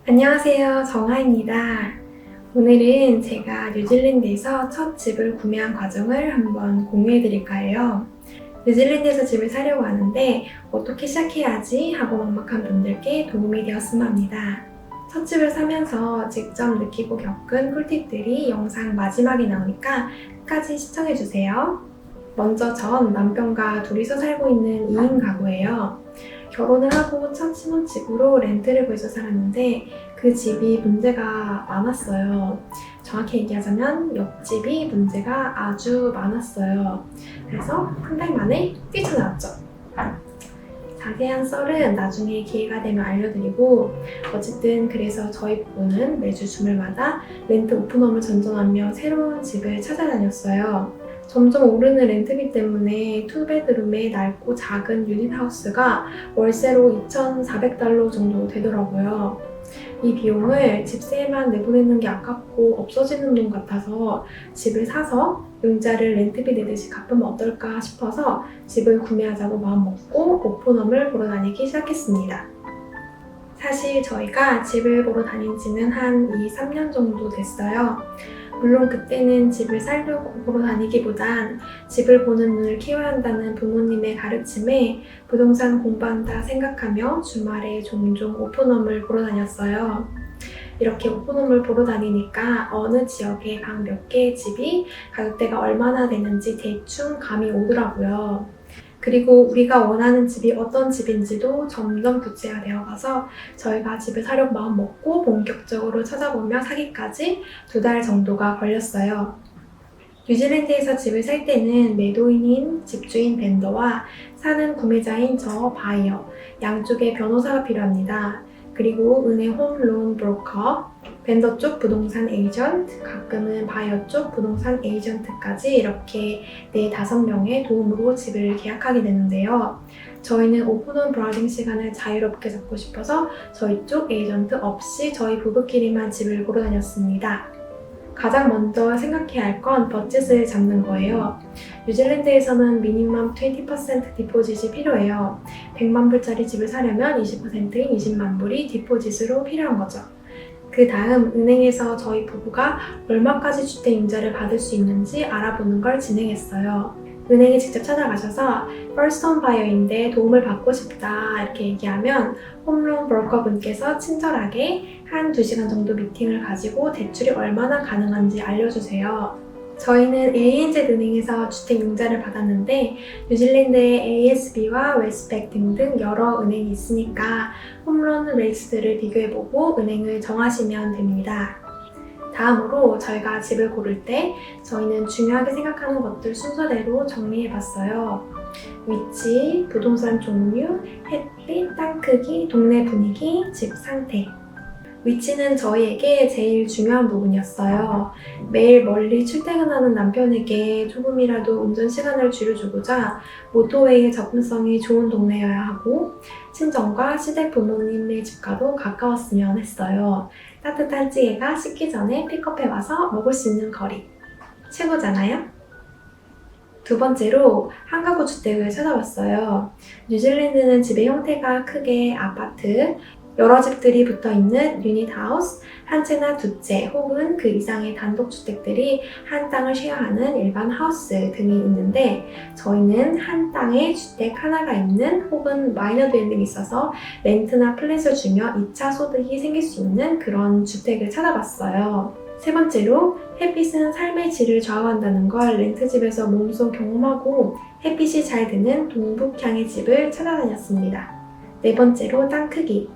안녕하세요. 정하입니다. 오늘은 제가 뉴질랜드에서 첫 집을 구매한 과정을 한번 공유해 드릴까 해요. 뉴질랜드에서 집을 사려고 하는데 어떻게 시작해야지 하고 막막한 분들께 도움이 되었으면 합니다. 첫 집을 사면서 직접 느끼고 겪은 꿀팁들이 영상 마지막에 나오니까 끝까지 시청해 주세요. 먼저 전 남편과 둘이서 살고 있는 2인 가구예요. 결혼을 하고 첫 신혼집으로 렌트를 구해서 살았는데 그 집이 문제가 많았어요. 정확히 얘기하자면 옆집이 문제가 아주 많았어요. 그래서 한 달 만에 뛰쳐나왔죠. 자세한 썰은 나중에 기회가 되면 알려드리고, 어쨌든 그래서 저희 부부는 매주 주말마다 렌트 오픈홈을 전전하며 새로운 집을 찾아다녔어요. 점점 오르는 렌트비 때문에 투베드룸의 낡고 작은 유닛하우스가 월세로 2,400달러 정도 되더라고요. 이 비용을 집세에만 내보내는 게 아깝고 없어지는 돈 같아서 집을 사서 융자를 렌트비 내듯이 갚으면 어떨까 싶어서 집을 구매하자고 마음먹고 오픈홈을 보러 다니기 시작했습니다. 사실 저희가 집을 보러 다닌 지는 한 2-3년 정도 됐어요. 물론 그때는 집을 살려고 보러 다니기보단 집을 보는 눈을 키워야 한다는 부모님의 가르침에 부동산 공부한다 생각하며 주말에 종종 오픈홈을 보러 다녔어요. 이렇게 오픈홈을 보러 다니니까 어느 지역에 방 몇 개의 집이 가격대가 얼마나 되는지 대충 감이 오더라고요. 그리고 우리가 원하는 집이 어떤 집인지도 점점 구체화되어 가서 저희가 집을 사려고 마음먹고 본격적으로 찾아보며 사기까지 2달 정도가 걸렸어요. 뉴질랜드에서 집을 살 때는 매도인인 집주인 벤더와 사는 구매자인 저 바이어, 양쪽의 변호사가 필요합니다. 그리고 은행 홈론 브로커, 벤더 쪽 부동산 에이전트, 가끔은 바이어 쪽 부동산 에이전트까지 이렇게 4-5명의 도움으로 집을 계약하게 되는데요. 저희는 오픈홈 브라우징 시간을 자유롭게 잡고 싶어서 저희 쪽 에이전트 없이 저희 부부끼리만 집을 보러 다녔습니다. 가장 먼저 생각해야 할 건 버젯을 잡는 거예요. 뉴질랜드에서는 미니멈 20% 디포짓이 필요해요. 100만 불짜리 집을 사려면 20%인 20만 불이 디포짓으로 필요한 거죠. 그 다음 은행에서 저희 부부가 얼마까지 주택임자를 받을 수 있는지 알아보는 걸 진행했어요. 은행에 직접 찾아가셔서 first home buyer인데 도움을 받고 싶다 이렇게 얘기하면 홈론 브로커 분께서 친절하게 1-2시간 정도 미팅을 가지고 대출이 얼마나 가능한지 알려주세요. 저희는 ANZ 은행에서 주택융자를 받았는데 뉴질랜드에 ASB와 웨스트팩 등등 여러 은행이 있으니까 홈런 레이트들을 비교해보고 은행을 정하시면 됩니다. 다음으로 저희가 집을 고를 때 저희는 중요하게 생각하는 것들 순서대로 정리해봤어요. 위치, 부동산 종류, 햇빛, 땅 크기, 동네 분위기, 집 상태. 위치는 저희에게 제일 중요한 부분이었어요. 매일 멀리 출퇴근하는 남편에게 조금이라도 운전 시간을 줄여주고자 모torway의 접근성이 좋은 동네여야 하고 친정과 시댁 부모님의 집과도 가까웠으면 했어요. 따뜻한 찌개가 식기 전에 픽업해 와서 먹을 수 있는 거리. 최고잖아요? 두 번째로 한가구 주택을 찾아봤어요. 뉴질랜드는 집의 형태가 크게 아파트, 여러 집들이 붙어있는 유닛하우스, 한 채나 2채 혹은 그 이상의 단독주택들이 한 땅을 쉐어하는 일반 하우스 등이 있는데 저희는 한 땅에 주택 하나가 있는 혹은 마이너 드웰링이 있어서 렌트나 플랫을 주며 2차 소득이 생길 수 있는 그런 주택을 찾아봤어요. 세 번째로 햇빛은 삶의 질을 좌우한다는 걸 렌트집에서 몸소 경험하고 햇빛이 잘 드는 동북향의 집을 찾아다녔습니다. 네 번째로 땅 크기.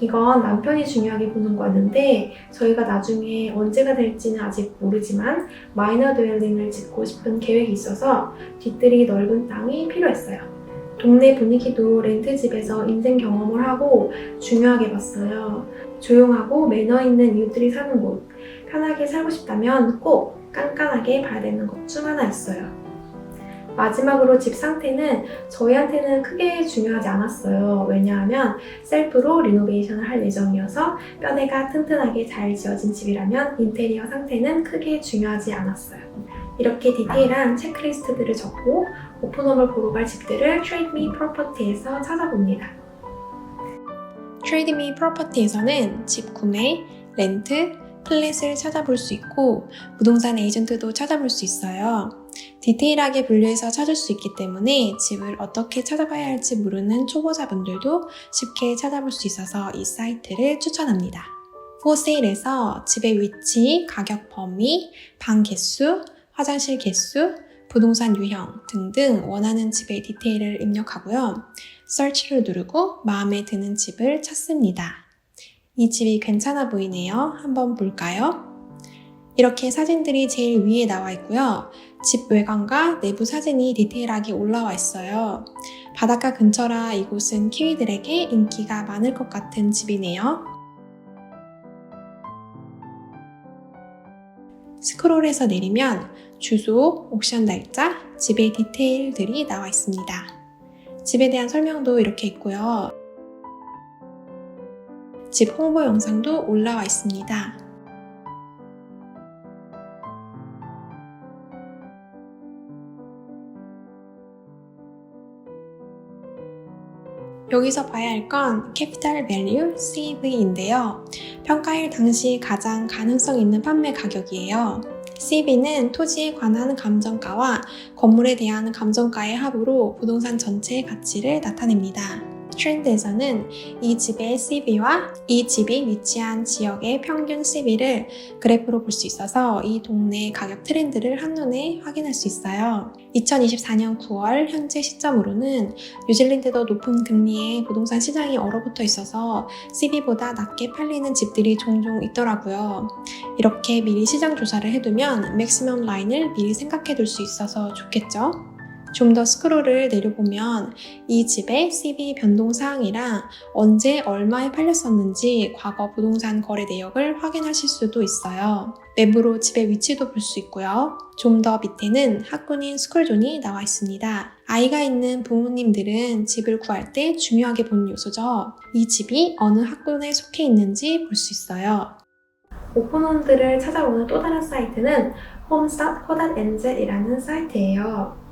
이건 남편이 중요하게 보는 거였는데 저희가 나중에 언제가 될지는 아직 모르지만 마이너 드웰링을 짓고 싶은 계획이 있어서 뒤뜰이 넓은 땅이 필요했어요. 동네 분위기도 렌트집에서 인생 경험을 하고 중요하게 봤어요. 조용하고 매너 있는 이웃들이 사는 곳, 편하게 살고 싶다면 꼭 깐깐하게 봐야 되는 것 중 하나였어요. 마지막으로 집 상태는 저희한테는 크게 중요하지 않았어요. 왜냐하면 셀프로 리노베이션을 할 예정이어서 뼈대가 튼튼하게 잘 지어진 집이라면 인테리어 상태는 크게 중요하지 않았어요. 이렇게 디테일한 체크리스트들을 적고 오픈홈을 보러 갈 집들을 Trade Me Property에서 찾아봅니다. 트레이드미 프로퍼티에서는 집 구매, 렌트, 플랫을 찾아볼 수 있고 부동산 에이전트도 찾아볼 수 있어요. 디테일하게 분류해서 찾을 수 있기 때문에 집을 어떻게 찾아봐야 할지 모르는 초보자분들도 쉽게 찾아볼 수 있어서 이 사이트를 추천합니다. 포세일에서 집의 위치, 가격 범위, 방 개수, 화장실 개수, 부동산 유형 등등 원하는 집의 디테일을 입력하고요. Search를 누르고 마음에 드는 집을 찾습니다. 이 집이 괜찮아 보이네요. 한번 볼까요? 이렇게 사진들이 제일 위에 나와 있고요. 집 외관과 내부 사진이 디테일하게 올라와 있어요. 바닷가 근처라 이곳은 키위들에게 인기가 많을 것 같은 집이네요. 스크롤해서 내리면 주소, 옥션 날짜, 집의 디테일들이 나와 있습니다. 집에 대한 설명도 이렇게 있고요. 집 홍보 영상도 올라와 있습니다. 여기서 봐야 할 건 Capital Value, CV인데요. 평가일 당시 가장 가능성 있는 판매 가격이에요. CV는 토지에 관한 감정가와 건물에 대한 감정가의 합으로 부동산 전체의 가치를 나타냅니다. 트렌드에서는 이 집의 CV와 이 집이 위치한 지역의 평균 CV를 그래프로 볼 수 있어서 이 동네의 가격 트렌드를 한눈에 확인할 수 있어요. 2024년 9월 현재 시점으로는 뉴질랜드도 높은 금리에 부동산 시장이 얼어붙어 있어서 CV보다 낮게 팔리는 집들이 종종 있더라고요. 이렇게 미리 시장 조사를 해두면 맥시멈 라인을 미리 생각해 둘 수 있어서 좋겠죠? 좀 더 스크롤을 내려보면 이 집의 CV 변동 사항이랑 언제 얼마에 팔렸었는지 과거 부동산 거래 내역을 확인하실 수도 있어요. 맵으로 집의 위치도 볼 수 있고요. 좀 더 밑에는 학군인 스쿨존이 나와 있습니다. 아이가 있는 부모님들은 집을 구할 때 중요하게 보는 요소죠. 이 집이 어느 학군에 속해 있는지 볼 수 있어요. 오픈홈들을 찾아보는 또 다른 사이트는 homes.co.nz이라는 사이트예요.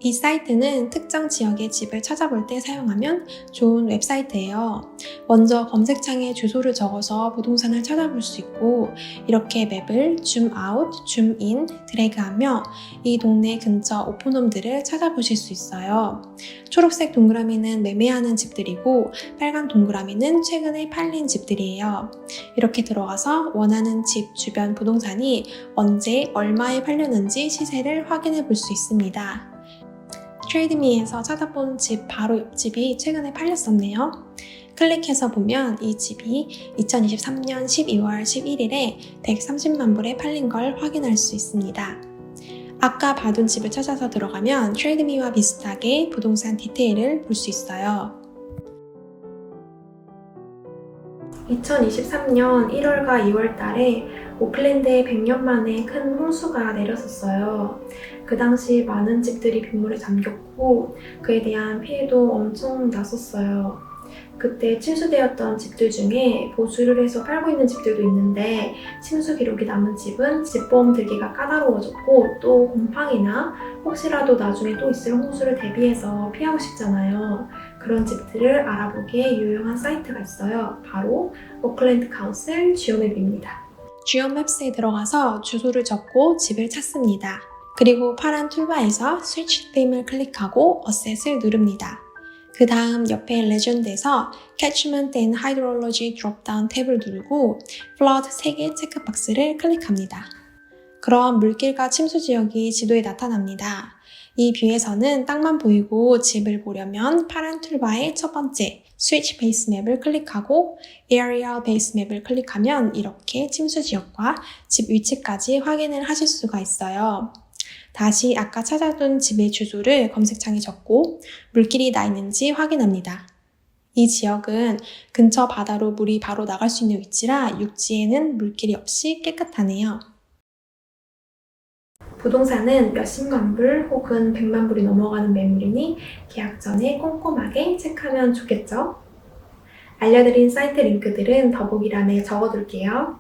이 사이트는 특정 지역의 집을 찾아볼 때 사용하면 좋은 웹사이트예요. 먼저 검색창에 주소를 적어서 부동산을 찾아볼 수 있고 이렇게 맵을 줌아웃, 줌인, 드래그하며 이 동네 근처 오픈홈들을 찾아보실 수 있어요. 초록색 동그라미는 매매하는 집들이고 빨간 동그라미는 최근에 팔린 집들이에요. 이렇게 들어가서 원하는 집 주변 부동산이 언제 얼마에 팔렸는지 시세를 확인해 볼 수 있습니다. 트레이드미에서 찾아본 집 바로 옆집이 최근에 팔렸었네요. 클릭해서 보면 이 집이 2023년 12월 11일에 130만 불에 팔린 걸 확인할 수 있습니다. 아까 봐둔 집을 찾아서 들어가면 트레이드미와 비슷하게 부동산 디테일을 볼 수 있어요. 2023년 1월과 2월 달에 오클랜드에 100년 만에 큰 홍수가 내렸었어요. 그 당시 많은 집들이 빗물에 잠겼고 그에 대한 피해도 엄청 났었어요. 그때 침수되었던 집들 중에 보수를 해서 팔고 있는 집들도 있는데 침수 기록이 남은 집은 집보험 들기가 까다로워졌고 또 곰팡이나 혹시라도 나중에 또 있을 홍수를 대비해서 피하고 싶잖아요. 그런 집들을 알아보기에 유용한 사이트가 있어요. 바로 오클랜드 카운슬 지오맵입니다. 지오맵스에 들어가서 주소를 적고 집을 찾습니다. 그리고 파란 툴바에서 Switch Theme을 클릭하고 Assess을 누릅니다. 그 다음 옆에 레전드에서 Catchment and Hydrology 드롭다운 탭을 누르고 Flood 3개 체크박스를 클릭합니다. 그럼 물길과 침수 지역이 지도에 나타납니다. 이 뷰에서는 땅만 보이고 집을 보려면 파란 툴바의 첫 번째 Switch Base Map을 클릭하고 Aerial Base Map을 클릭하면 이렇게 침수 지역과 집 위치까지 확인을 하실 수가 있어요. 다시 아까 찾아둔 집의 주소를 검색창에 적고 물길이 나 있는지 확인합니다. 이 지역은 근처 바다로 물이 바로 나갈 수 있는 위치라 육지에는 물길이 없이 깨끗하네요. 부동산은 몇십만 불 혹은 100만 불이 넘어가는 매물이니 계약 전에 꼼꼼하게 체크하면 좋겠죠? 알려드린 사이트 링크들은 더보기란에 적어둘게요.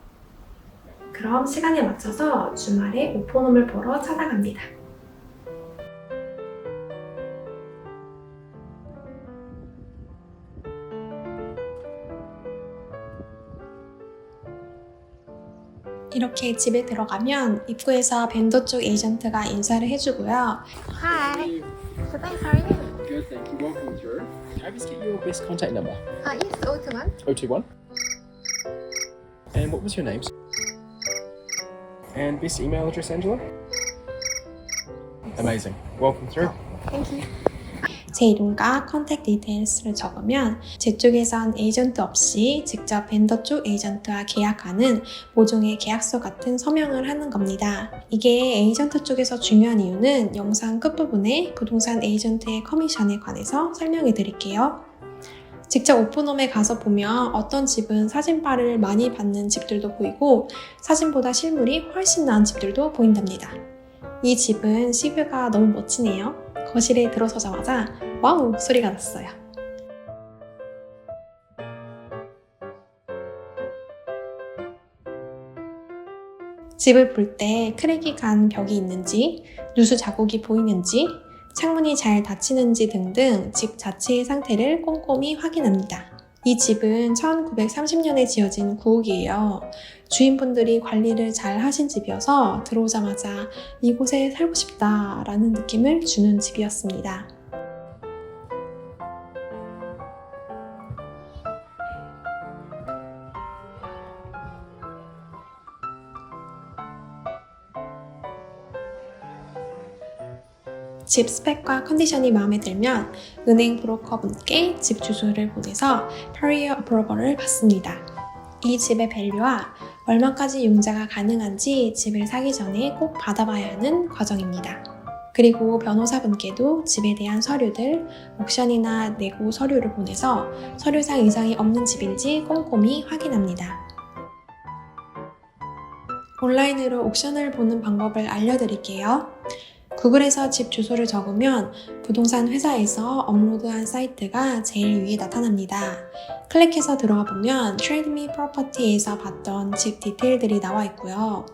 그럼 시간에 맞춰서 주말에 오픈홈을 보러 찾아갑니다. 이렇게 집에 들어가면 입구에서 벤더 쪽 에이전트가 인사를 해주고요. Hi, good day, how are you? Good, thank you. Welcome through. Can I just get your best contact number? Yes, 021. 021. And what was your name? And best email address, Angela? Amazing. Welcome through. Thank you. 제 이름과 컨택 디테일스를 적으면 제 쪽에선 에이전트 없이 직접 벤더 쪽 에이전트와 계약하는 모종의 계약서 같은 서명을 하는 겁니다. 이게 에이전트 쪽에서 중요한 이유는 영상 끝부분에 부동산 에이전트의 커미션에 관해서 설명해 드릴게요. 직접 오픈홈에 가서 보면 어떤 집은 사진빨을 많이 받는 집들도 보이고 사진보다 실물이 훨씬 나은 집들도 보인답니다. 이 집은 시뷰가 너무 멋지네요. 거실에 들어서자마자 와우 소리가 났어요. 집을 볼 때 크랙이 간 벽이 있는지, 누수 자국이 보이는지, 창문이 잘 닫히는지 등등 집 자체의 상태를 꼼꼼히 확인합니다. 이 집은 1930년에 지어진 구옥이에요. 주인분들이 관리를 잘 하신 집이어서 들어오자마자 이곳에 살고 싶다라는 느낌을 주는 집이었습니다. 집 스펙과 컨디션이 마음에 들면 은행 브로커분께 집 주소를 보내서 Prior Approval을 받습니다. 이 집의 밸류와 얼마까지 융자가 가능한지 집을 사기 전에 꼭 받아봐야 하는 과정입니다. 그리고 변호사분께도 집에 대한 서류들, 옥션이나 내고 서류를 보내서 서류상 이상이 없는 집인지 꼼꼼히 확인합니다. 온라인으로 옥션을 보는 방법을 알려드릴게요. 구글에서 집 주소를 적으면 부동산 회사에서 업로드한 사이트가 제일 위에 나타납니다. 클릭해서 들어가 보면 Trade Me Property에서 봤던 집 디테일들이 나와 있고요.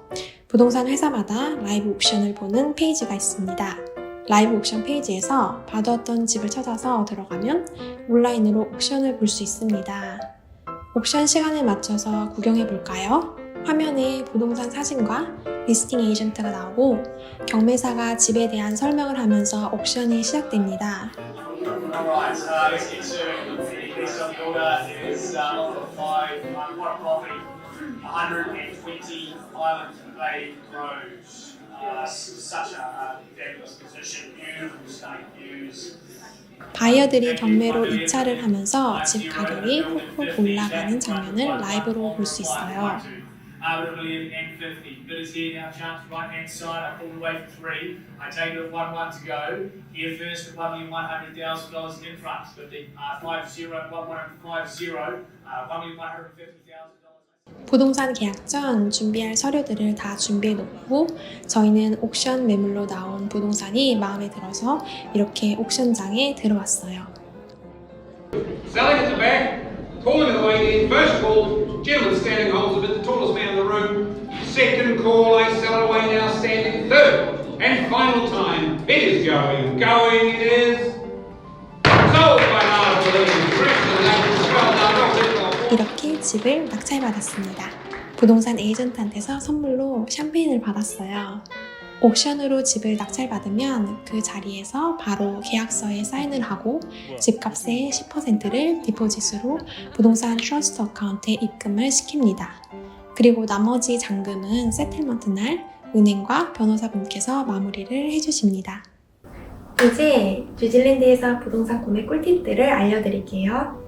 부동산 회사마다 라이브 옥션을 보는 페이지가 있습니다. 라이브 옥션 페이지에서 봐두었던 집을 찾아서 들어가면 온라인으로 옥션을 볼 수 있습니다. 옥션 시간에 맞춰서 구경해 볼까요? 화면에 부동산 사진과 리스팅 에이전트가 나오고 경매사가 집에 대한 설명을 하면서 옥션이 시작됩니다. Alright, let's get to this builder is five property, 120 Island Bay Road. Such a fabulous position, beautiful stunning views. 바이어들이 경매로 입찰을 하면서 집 가격이 훅훅 올라가는 장면을 라이브로 볼 수 있어요. Brilliant N50. Bidders here now, chance right hand side, I pull away for three. I take it at 1-1 to go. Here first at $1,100,000 in front. But the 5-0, 1-1-5-0, $1,150,000. 부동산 계약 전 준비할 서류들을 다 준비해 놓고 저희는 옥션 매물로 나온 부동산이 마음에 들어서 이렇게 옥션장에 들어왔어요. Selling at the back, calling of the way in. First call, gentleman standing holds a bit, the tallest man in the room. Second call, I sell it away now, standing. Third and final time, it is going. Going it is. Sold by Martha Williams. Christian, that was well done. 이렇게 집을 낙찰받았습니다. 부동산 에이전트한테서 선물로 샴페인을 받았어요. 옥션으로 집을 낙찰받으면 그 자리에서 바로 계약서에 사인을 하고 집값의 10%를 디포짓으로 부동산 트러스트 어카운트에 입금을 시킵니다. 그리고 나머지 잔금은 세틀먼트 날 은행과 변호사분께서 마무리를 해주십니다. 이제 뉴질랜드에서 부동산 구매 꿀팁들을 알려드릴게요.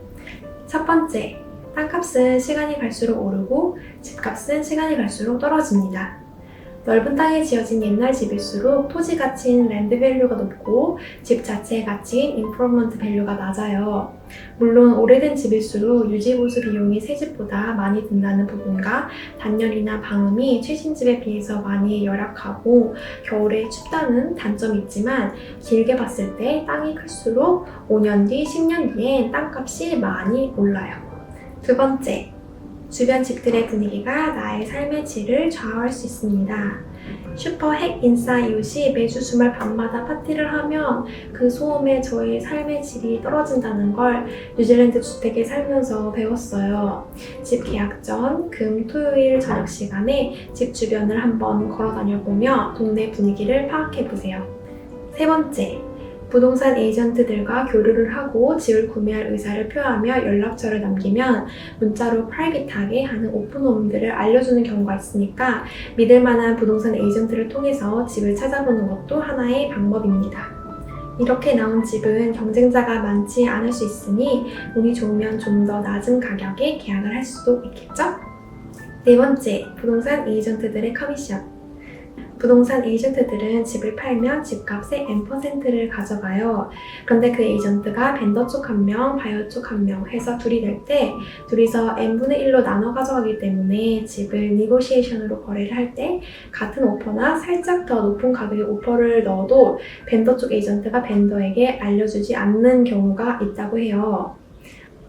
첫 번째, 땅값은 시간이 갈수록 오르고 집값은 시간이 갈수록 떨어집니다. 넓은 땅에 지어진 옛날 집일수록 토지 가치인 랜드 밸류가 높고 집 자체의 가치인 임프루먼트 밸류가 낮아요. 물론 오래된 집일수록 유지보수 비용이 새 집보다 많이 든다는 부분과 단열이나 방음이 최신 집에 비해서 많이 열악하고 겨울에 춥다는 단점이 있지만 길게 봤을 때 땅이 클수록 5년 뒤, 10년 뒤엔 땅값이 많이 올라요. 두 번째, 주변 집들의 분위기가 나의 삶의 질을 좌우할 수 있습니다. 슈퍼 핵 인싸 이웃이 매주 주말 밤마다 파티를 하면 그 소음에 저의 삶의 질이 떨어진다는 걸 뉴질랜드 주택에 살면서 배웠어요. 집 계약 전 금, 토요일 저녁 시간에 집 주변을 한번 걸어 다녀보며 동네 분위기를 파악해보세요. 세 번째, 부동산 에이전트들과 교류를 하고 집을 구매할 의사를 표하며 연락처를 남기면 문자로 프라이빗하게 하는 오픈홈들을 알려주는 경우가 있으니까 믿을 만한 부동산 에이전트를 통해서 집을 찾아보는 것도 하나의 방법입니다. 이렇게 나온 집은 경쟁자가 많지 않을 수 있으니 운이 좋으면 좀 더 낮은 가격에 계약을 할 수도 있겠죠? 네 번째, 부동산 에이전트들의 커미션. 부동산 에이전트들은 집을 팔면 집값의 N%를 가져가요. 그런데 그 에이전트가 벤더 쪽 1명, 바이어 쪽 1명 해서 둘이 될 때 둘이서 N분의 1로 나눠 가져가기 때문에 집을 니고시에이션으로 거래를 할 때 같은 오퍼나 살짝 더 높은 가격의 오퍼를 넣어도 벤더 쪽 에이전트가 벤더에게 알려주지 않는 경우가 있다고 해요.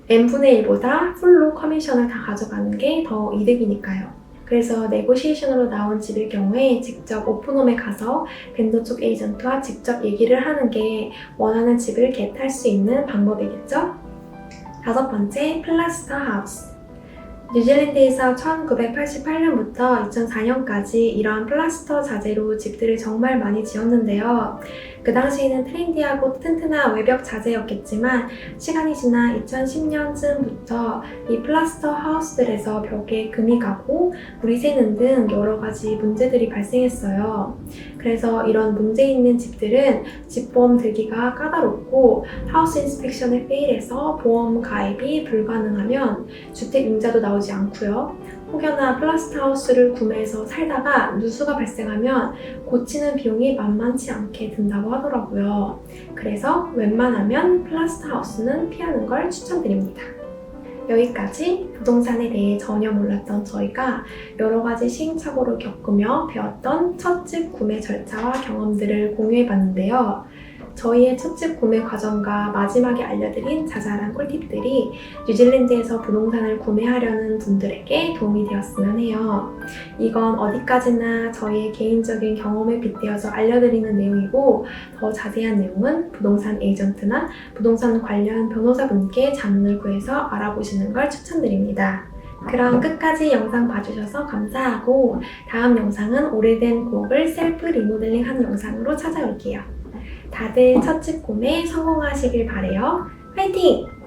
N분의 1보다 풀로 커미션을 다 가져가는 게 더 이득이니까요. 그래서 네고시에이션으로 나온 집일 경우에 직접 오픈홈에 가서 벤더 쪽 에이전트와 직접 얘기를 하는 게 원하는 집을 겟할 수 있는 방법이겠죠? 다섯 번째, 플라스터 하우스. 뉴질랜드에서 1988년부터 2004년까지 이러한 플라스터 자재로 집들을 정말 많이 지었는데요. 그 당시에는 트렌디하고 튼튼한 외벽 자재였겠지만 시간이 지나 2010년쯤부터 이 플라스터 하우스들에서 벽에 금이 가고 물이 새는 등 여러 가지 문제들이 발생했어요. 그래서 이런 문제 있는 집들은 집보험 들기가 까다롭고 하우스 인스펙션에 페일해서 보험 가입이 불가능하면 주택 융자도 나오지 않고요. 혹여나 플라스터 하우스를 구매해서 살다가 누수가 발생하면 고치는 비용이 만만치 않게 든다고 하더라고요. 그래서 웬만하면 플라스터 하우스는 피하는 걸 추천드립니다. 여기까지 부동산에 대해 전혀 몰랐던 저희가 여러 가지 시행착오를 겪으며 배웠던 첫 집 구매 절차와 경험들을 공유해봤는데요. 저희의 첫 집 구매 과정과 마지막에 알려드린 자잘한 꿀팁들이 뉴질랜드에서 부동산을 구매하려는 분들에게 도움이 되었으면 해요. 이건 어디까지나 저희의 개인적인 경험에 빗대어서 알려드리는 내용이고 더 자세한 내용은 부동산 에이전트나 부동산 관련 변호사분께 자문을 구해서 알아보시는 걸 추천드립니다. 그럼 끝까지 영상 봐주셔서 감사하고 다음 영상은 오래된 부엌을 셀프 리모델링 영상으로 찾아올게요. 다들 첫 집 구매 성공하시길 바래요. 화이팅!